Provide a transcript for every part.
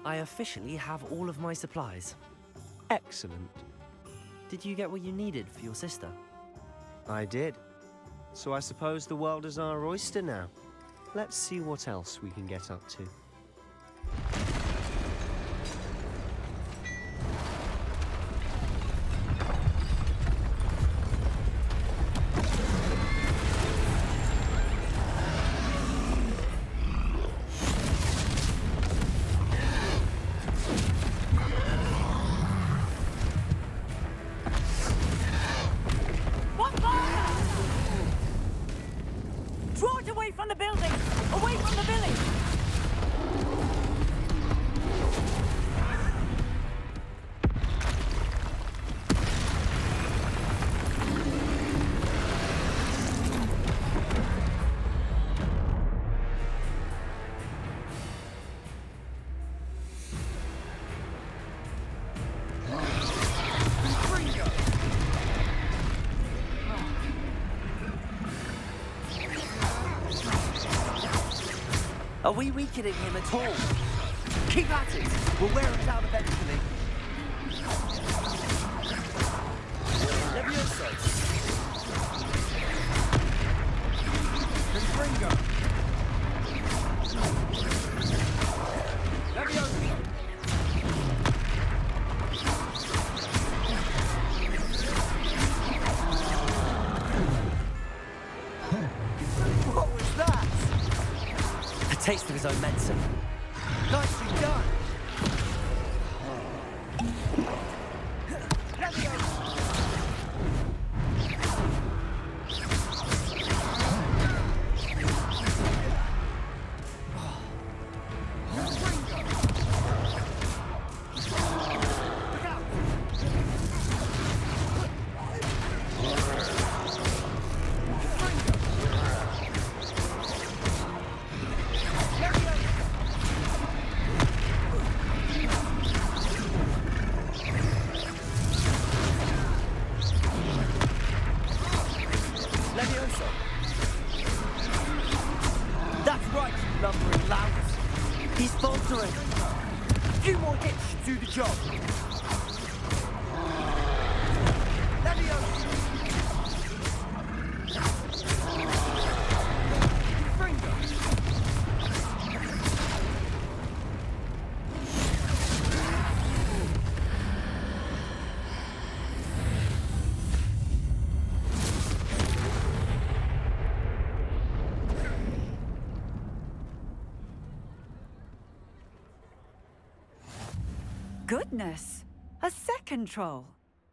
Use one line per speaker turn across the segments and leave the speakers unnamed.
I officially have all of my supplies.
Excellent.
Did you get what you needed for your sister?
I did. So I suppose the world is our oyster now. Let's see what else we can get up to.
Are we weakening him at all? Keep at it! We'll wear him down eventually. Levioso! Confringo! Levioso! What was that? A taste of his own medicine. Nicely done! That's right, you lumbering louse. He's faltering. A few more hits should do the job. Levioso! Fringo!
Goodness! A second troll!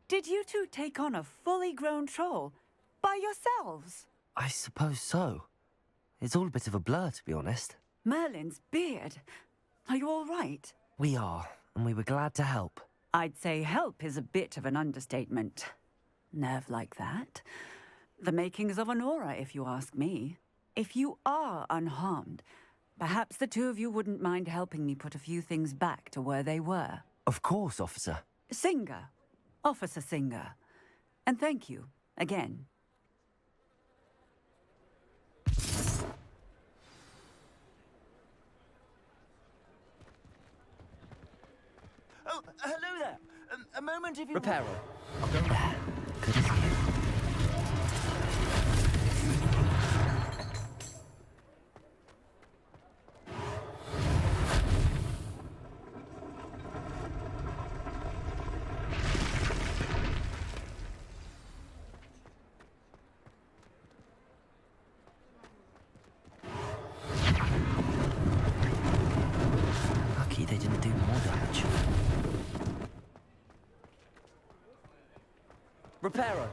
Did you two take on a fully grown troll? By yourselves?
I suppose so. It's all a bit of a blur, to be honest.
Merlin's beard. Are you all right?
We are, and we were glad to help.
I'd say help is a bit of an understatement. Nerve like that. The makings of an aura, if you ask me. If you are unharmed, perhaps the two of you wouldn't mind helping me put a few things back to where they were.
Of course, officer.
Singer. Officer Singer. And thank you, again.
Oh, hello there. A moment if you...
Reparo. I'll go there. Good as you. Lucky they didn't do more damage. Reparo.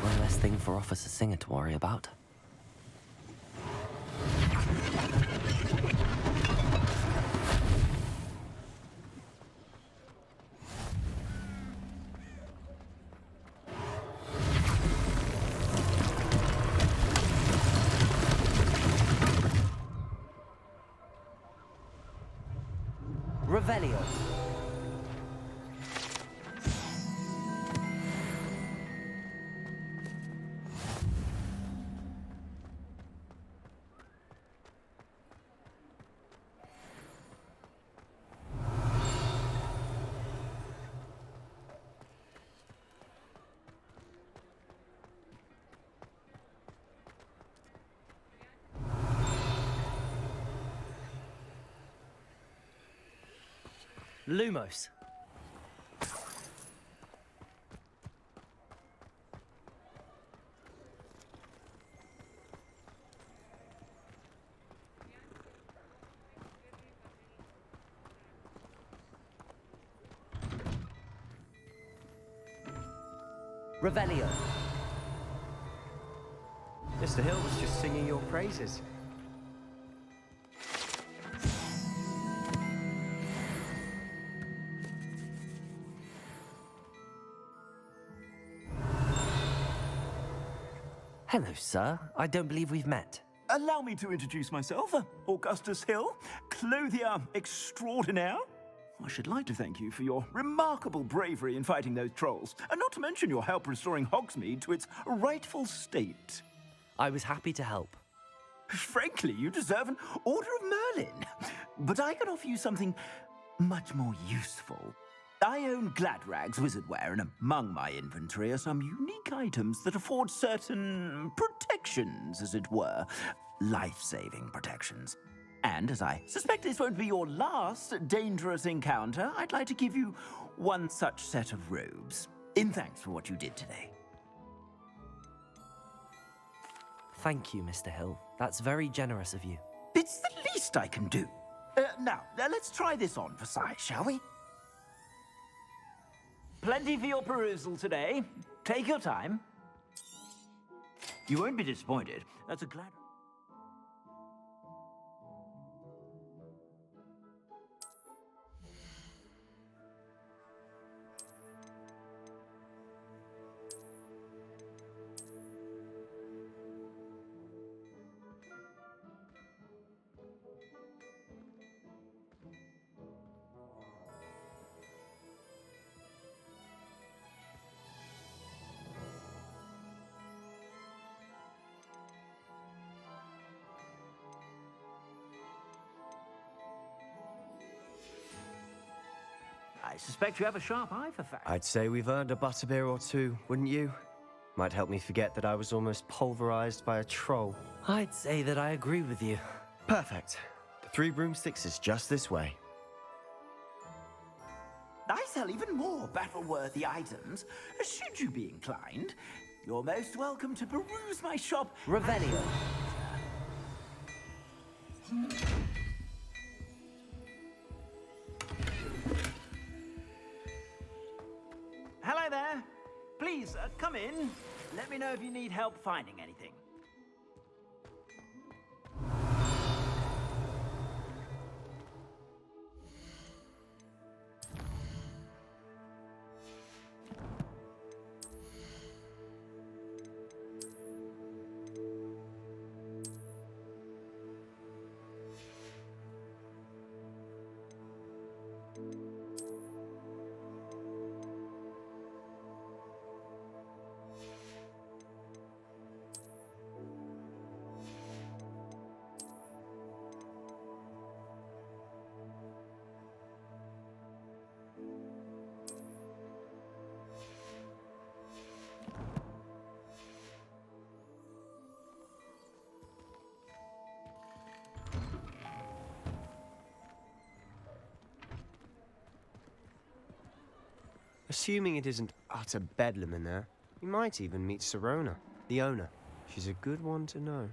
One less thing for Officer Singer to worry about. Revelio. Lumos. Revelio.
Mr. Hill was just singing your praises.
Hello, sir. I don't believe we've met.
Allow me to introduce myself, Augustus Hill, clothier extraordinaire. I should like to thank you for your remarkable bravery in fighting those trolls, and not to mention your help restoring Hogsmeade to its rightful state.
I was happy to help.
Frankly, you deserve an Order of Merlin. But I can offer you something much more useful. I own Gladrag's wizardware, and among my inventory are some unique items that afford certain protections, as it were. Life-saving protections. And as I suspect this won't be your last dangerous encounter, I'd like to give you one such set of robes, in thanks for what you did today.
Thank you, Mr. Hill. That's very generous of you.
It's the least I can do. Now, let's try this on for size, shall we? Plenty for your perusal today. Take your time. You won't be disappointed. That's a glad... I suspect you have a sharp eye for facts.
I'd say we've earned a butterbeer or two, wouldn't you? Might help me forget that I was almost pulverized by a troll.
I'd say that I agree with you.
Perfect. The Three Broomsticks is just this way.
I sell even more battle-worthy items. Should you be inclined, you're most welcome to peruse my shop.
Revelio.
Hello there. Please, come in. Let me know if you need help finding anything.
Assuming it isn't utter bedlam in there, you might even meet Serona, the owner. She's a good one to know.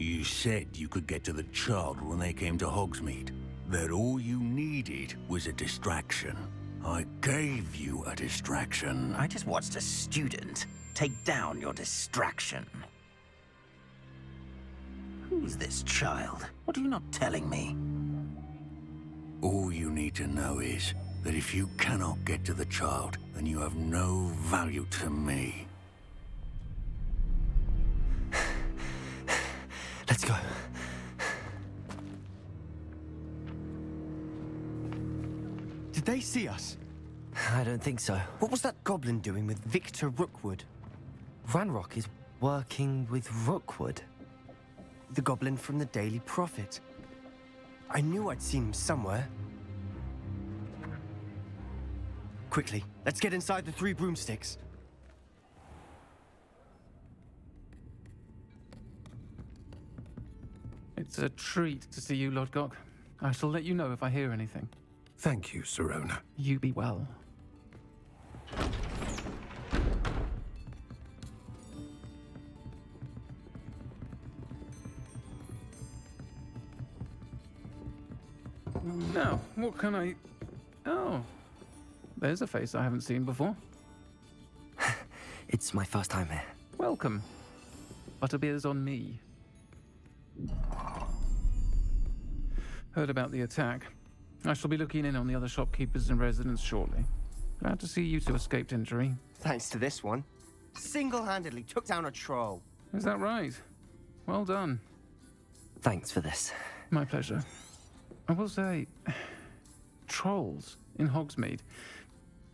You said you could get to the child when they came to Hogsmeade. That all you needed was a distraction. I gave you a distraction.
I just watched a student take down your distraction. Who's this child? What are you not telling me?
All you need to know is that if you cannot get to the child, then you have no value to me.
Let's go. Did they see us?
I don't think so.
What was that goblin doing with Victor Rookwood?
Ranrock is working with Rookwood.
The goblin from the Daily Prophet. I knew I'd seen him somewhere. Quickly, let's get inside the 3 broomsticks.
It's a treat to see you, Lodgok. I shall let you know if I hear anything.
Thank you, Sirona.
You be well. Now, what can I... Oh, there's a face I haven't seen before.
It's my first time here.
Welcome. Butterbeer's on me. Heard about the attack. I shall be looking in on the other shopkeepers and residents shortly. Glad to see you two escaped injury.
Thanks to this one. Single-handedly took down a troll.
Is that right? Well done.
Thanks for this.
My pleasure. I will say, trolls in Hogsmeade.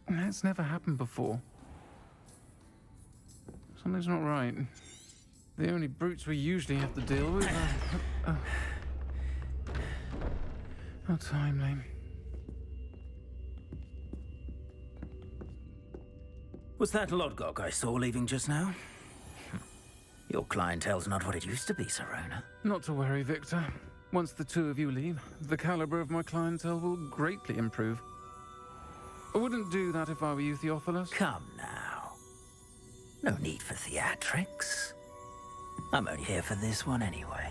That's never happened before. Something's not right. The only brutes we usually have to deal with are... How timely.
Was that Lodgok I saw leaving just now? Your clientele's not what it used to be, Sirona.
Not to worry, Victor. Once the 2 of you leave, the caliber of my clientele will greatly improve. I wouldn't do that if I were you, Theophilus.
Come now. No need for theatrics. I'm only here for this one anyway.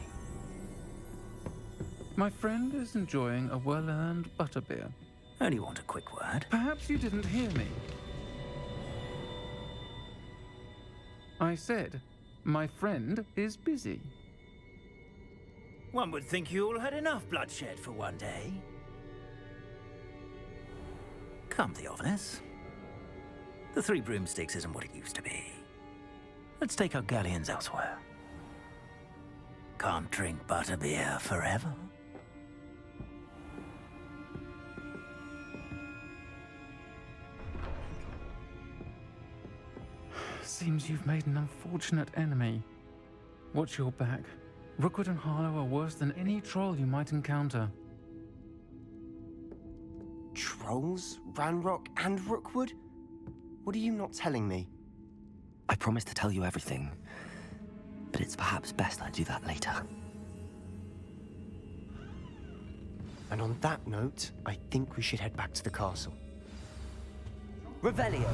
My friend is enjoying a well-earned butterbeer.
Only want a quick word.
Perhaps you didn't hear me. I said, my friend is busy.
One would think you all had enough bloodshed for one day. Come, Theophilus. The 3 broomsticks isn't what it used to be. Let's take our galleons elsewhere. Can't drink butterbeer forever.
Seems you've made an unfortunate enemy. Watch your back. Rookwood and Harlow are worse than any troll you might encounter.
Trolls? Ranrock and Rookwood? What are you not telling me?
I promise to tell you everything, but it's perhaps best I do that later.
And on that note, I think we should head back to the castle.
Revelio.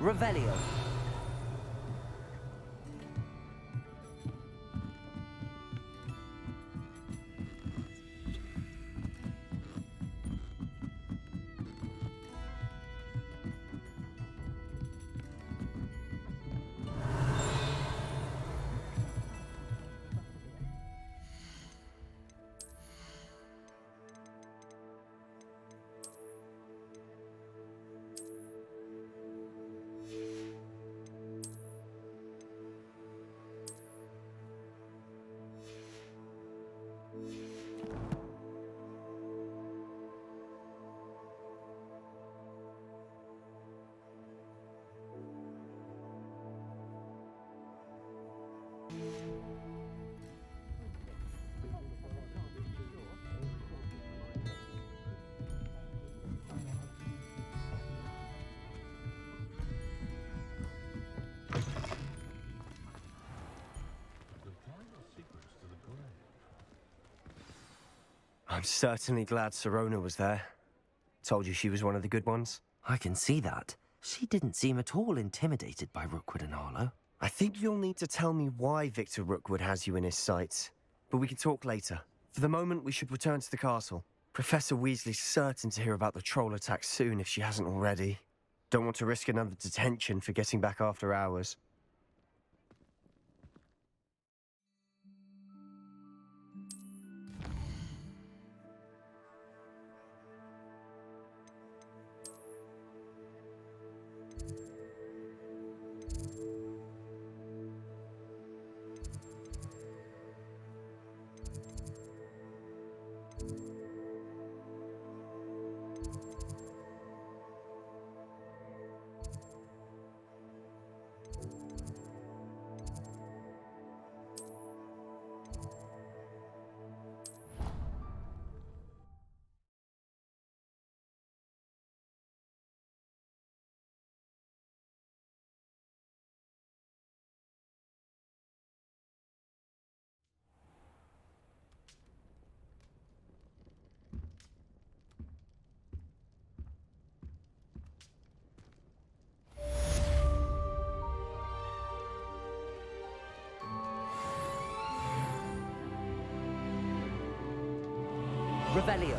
Revelio.
I'm certainly glad Sirona was there. Told you she was one of the good ones.
I can see that. She didn't seem at all intimidated by Rookwood and Harlow.
I think you'll need to tell me why Victor Rookwood has you in his sights. But we can talk later. For the moment, we should return to the castle. Professor Weasley's certain to hear about the troll attack soon if she hasn't already. Don't want to risk another detention for getting back after hours.
Revelio.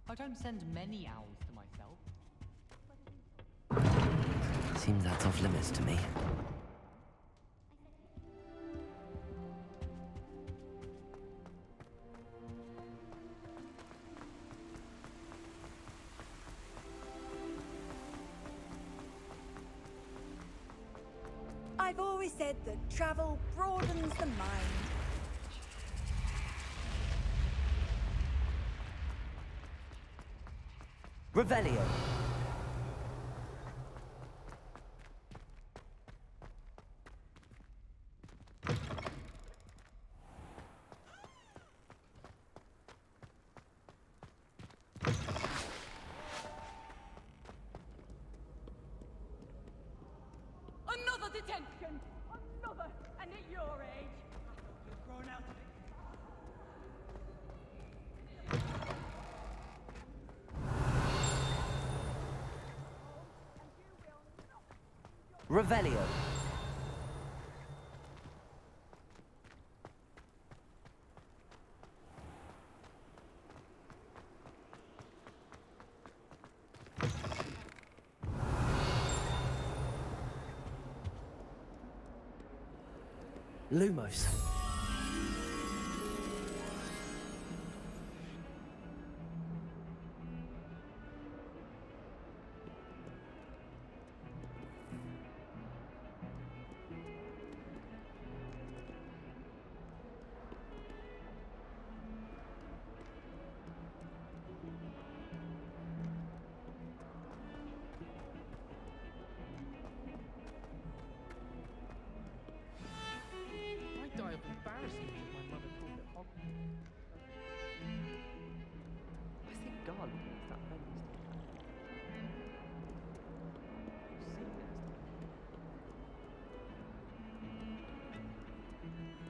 I don't send many owls to myself.
Seems that's off limits to me.
I've always said that travel broadens the mind.
Revelio.
Another detention! Another! And at your age! You're grown out of it.
Revelio.
Lumos.
I die of embarrassment if my mother called it Hogwarts. I think God is that Wednesday. You see this?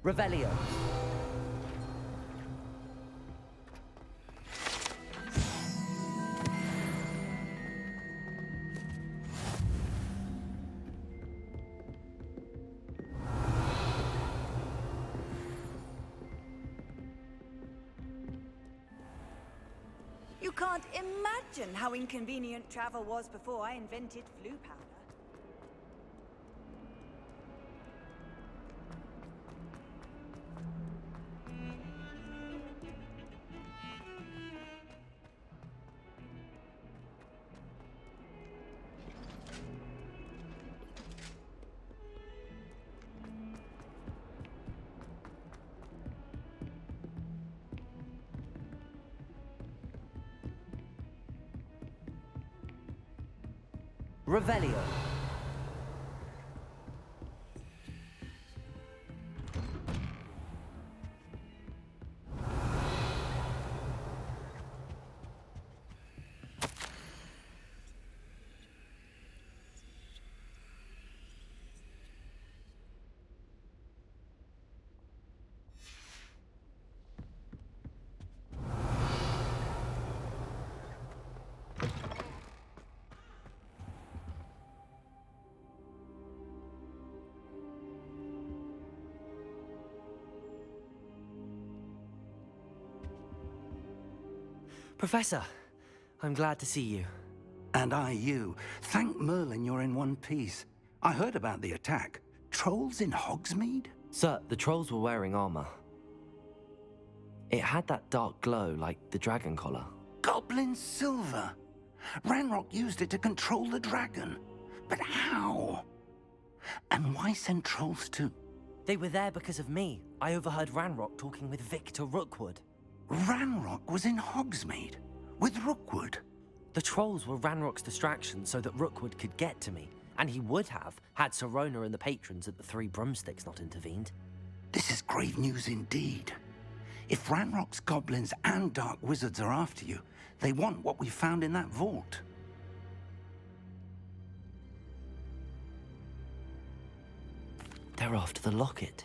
Revelio.
You can't imagine how inconvenient travel was before I invented flu powder.
Revelio. Professor, I'm glad to see you.
And I you. Thank Merlin you're in one piece. I heard about the attack. Trolls in Hogsmeade?
Sir, the trolls were wearing armor. It had that dark glow like the dragon collar.
Goblin silver! Ranrock used it to control the dragon. But how? And why send trolls to...
They were there because of me. I overheard Ranrock talking with Victor Rookwood.
Ranrock was in Hogsmeade? With Rookwood?
The trolls were Ranrock's distraction so that Rookwood could get to me. And he would have, had Sirona and the patrons at the Three Broomsticks not intervened.
This is grave news indeed. If Ranrock's goblins and dark wizards are after you, they want what we found in that vault.
They're after the locket.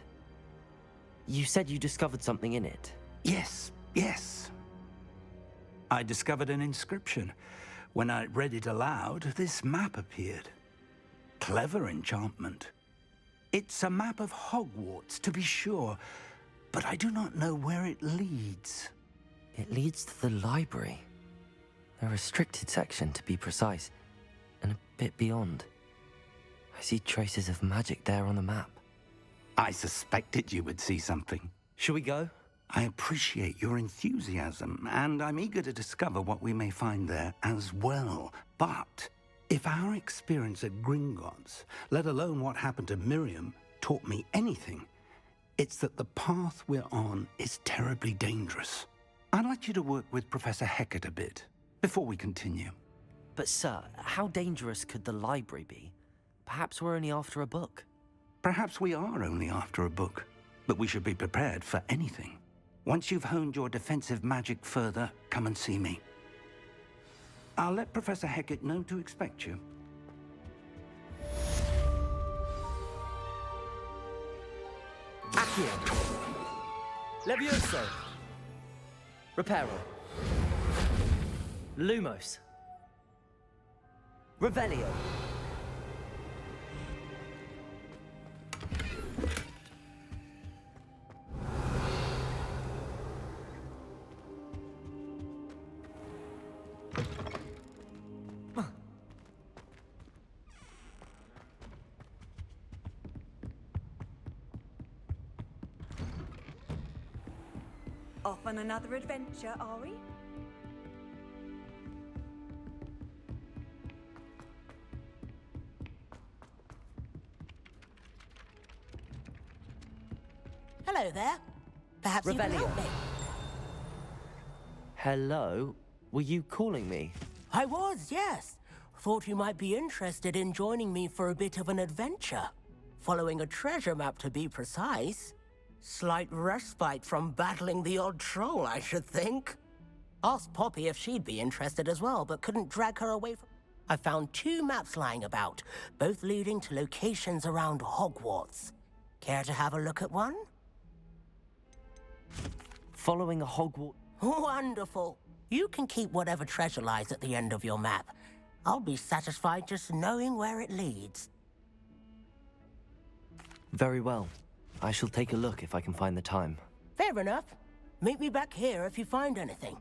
You said you discovered something in it.
Yes. I discovered an inscription. When I read it aloud, this map appeared. Clever enchantment. It's a map of Hogwarts, to be sure, but I do not know where it leads.
It leads to the library. A restricted section, to be precise, and a bit beyond. I see traces of magic there on the map.
I suspected you would see something.
Shall we go?
I appreciate your enthusiasm, and I'm eager to discover what we may find there as well. But if our experience at Gringotts, let alone what happened to Miriam, taught me anything, it's that the path we're on is terribly dangerous. I'd like you to work with Professor Hecat a bit before we continue.
But sir, how dangerous could the library be? Perhaps we're only after a book.
Perhaps we are only after a book, but we should be prepared for anything. Once you've honed your defensive magic further, come and see me. I'll let Professor Hecat know to expect you.
Accio. Levioso. Reparo. Lumos. Revelio.
Off on another adventure, are we?
Hello there. Perhaps you can
Revelio.
help me.
Hello? Were you calling me?
I was, yes. Thought you might be interested in joining me for a bit of an adventure. Following a treasure map, to be precise. Slight respite from battling the odd troll, I should think. Asked Poppy if she'd be interested as well, but couldn't drag her away from... I found 2 maps lying about, both leading to locations around Hogwarts. Care to have a look at one?
Following a Hogwarts...
Wonderful. You can keep whatever treasure lies at the end of your map. I'll be satisfied just knowing where it leads.
Very well. I shall take a look if I can find the time.
Fair enough. Meet me back here if you find anything.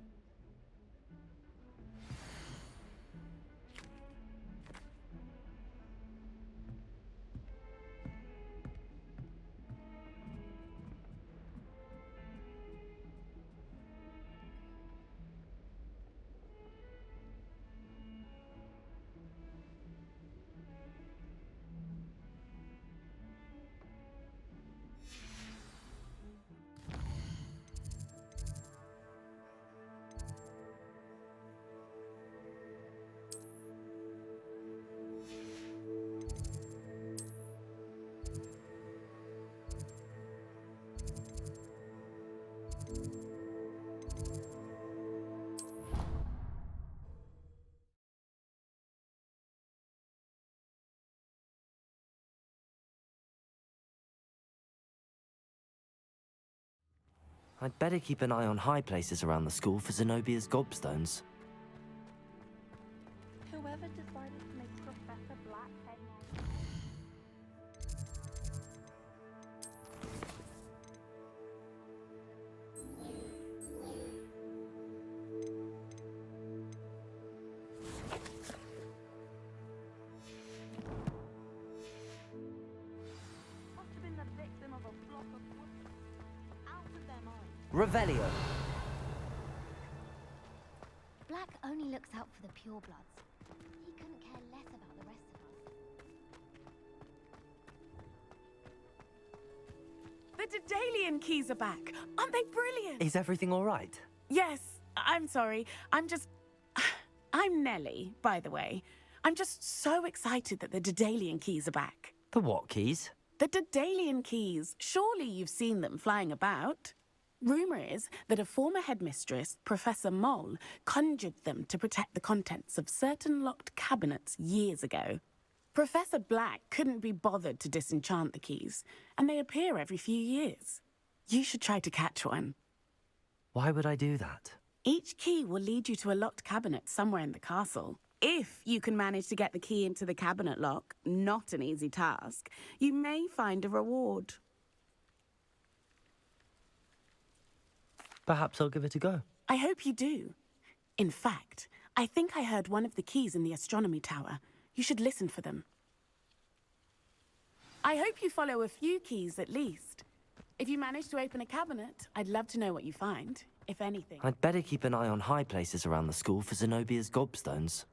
I'd better keep an eye on high places around the school for Zenobia's gobstones.
Whoever decided to make Professor Black headmaster. Must have been the victim of a flock of wolves. Out of their minds.
Revelio!
Black only looks out for the purebloods. He couldn't care less about the rest of us.
The Daedalian keys are back. Aren't they brilliant?
Is everything all right?
Yes, I'm sorry. I'm Nellie, by the way. I'm just so excited that the Daedalian keys are back.
The what keys?
The Daedalian keys. Surely you've seen them flying about. Rumour is that a former headmistress, Professor Moll, conjured them to protect the contents of certain locked cabinets years ago. Professor Black couldn't be bothered to disenchant the keys, and they appear every few years. You should try to catch one.
Why would I do that?
Each key will lead you to a locked cabinet somewhere in the castle. If you can manage to get the key into the cabinet lock, not an easy task, you may find a reward.
Perhaps I'll give it a go.
I hope you do. In fact, I think I heard one of the keys in the astronomy tower. You should listen for them. I hope you follow a few keys at least. If you manage to open a cabinet, I'd love to know what you find, if anything.
I'd better keep an eye on high places around the school for Zenobia's gobstones.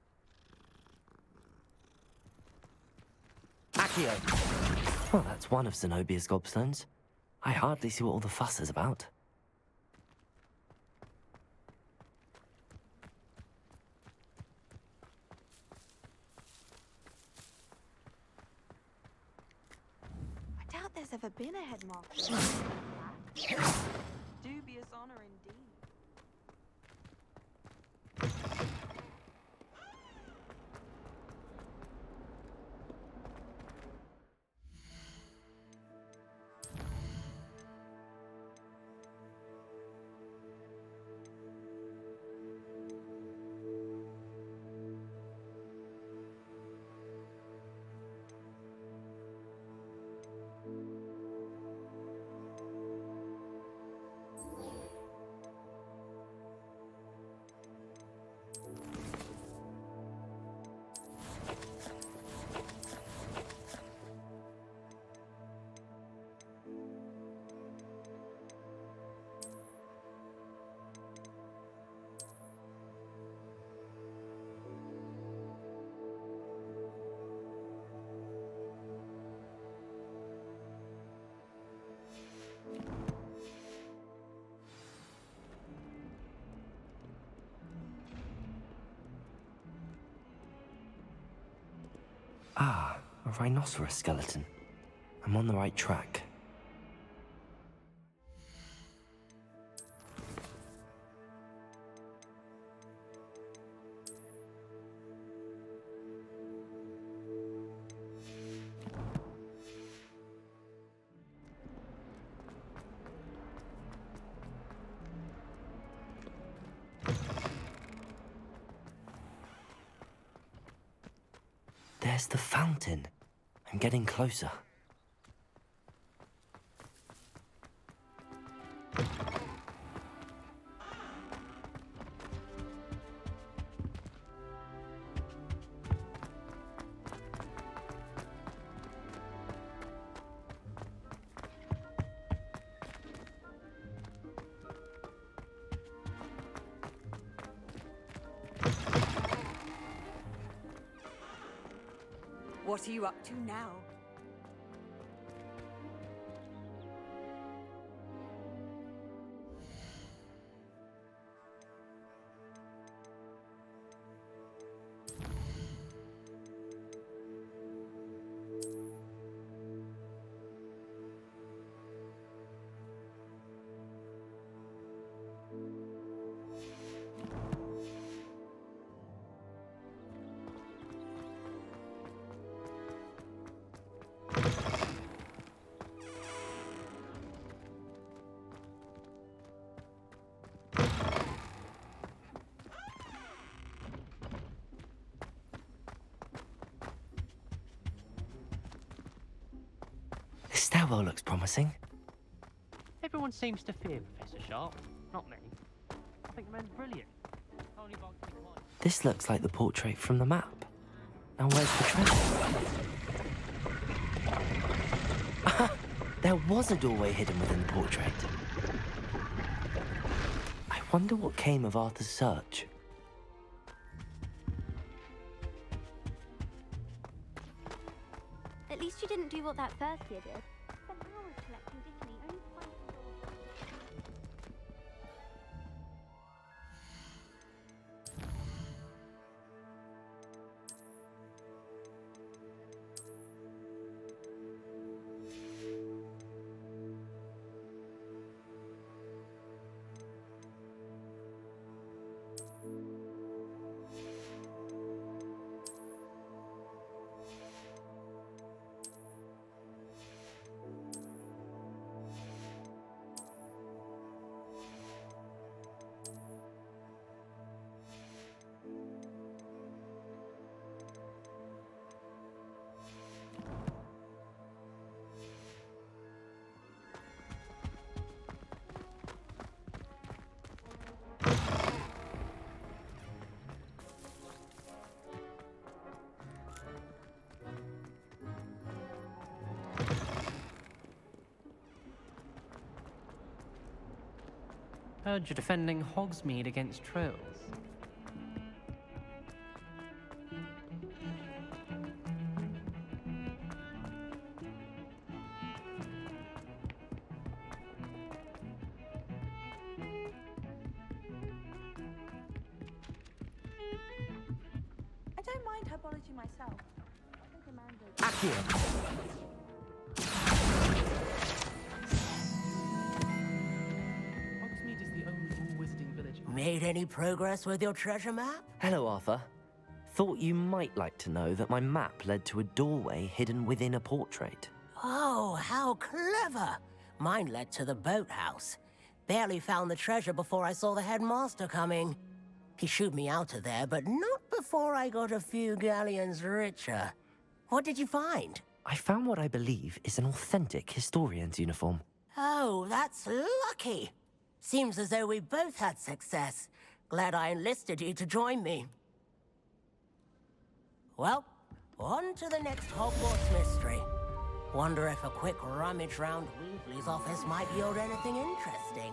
Accio! Well, that's one of Zenobia's gobstones. I hardly see what all the fuss is about.
I doubt there's ever been a headmaster. Dubious honor indeed.
Ah, a rhinoceros skeleton. I'm on the right track. There's the fountain. I'm getting closer.
What are you up to now?
stairwell looks promising.
Everyone seems to fear Professor Sharp. Not me. I think the man's brilliant. Only box me twice.
This looks like the portrait from the map. Now where's the treasure? There was a doorway hidden within the portrait. I wonder what came of Arthur's search.
At least you didn't do what that first year did. Spent hours collecting Dickney, only to find some doors.
Heard you're defending Hogsmeade against trolls.
I don't mind herbology myself. I think Amanda...
Accio!
Hogsmeade is the only all-wizarding village.
Made any progress with your treasure map?
Hello, Arthur. Thought you might like to know that my map led to a doorway hidden within a portrait.
Oh, how clever! Mine led to the boathouse. Barely found the treasure before I saw the headmaster coming. He shooed me out of there, but not before I got a few galleons richer. What did you find?
I found what I believe is an authentic historian's uniform.
Oh, that's lucky. Seems as though we both had success. Glad I enlisted you to join me. Well, on to the next Hogwarts mystery. Wonder if a quick rummage round Weasley's office might yield anything interesting.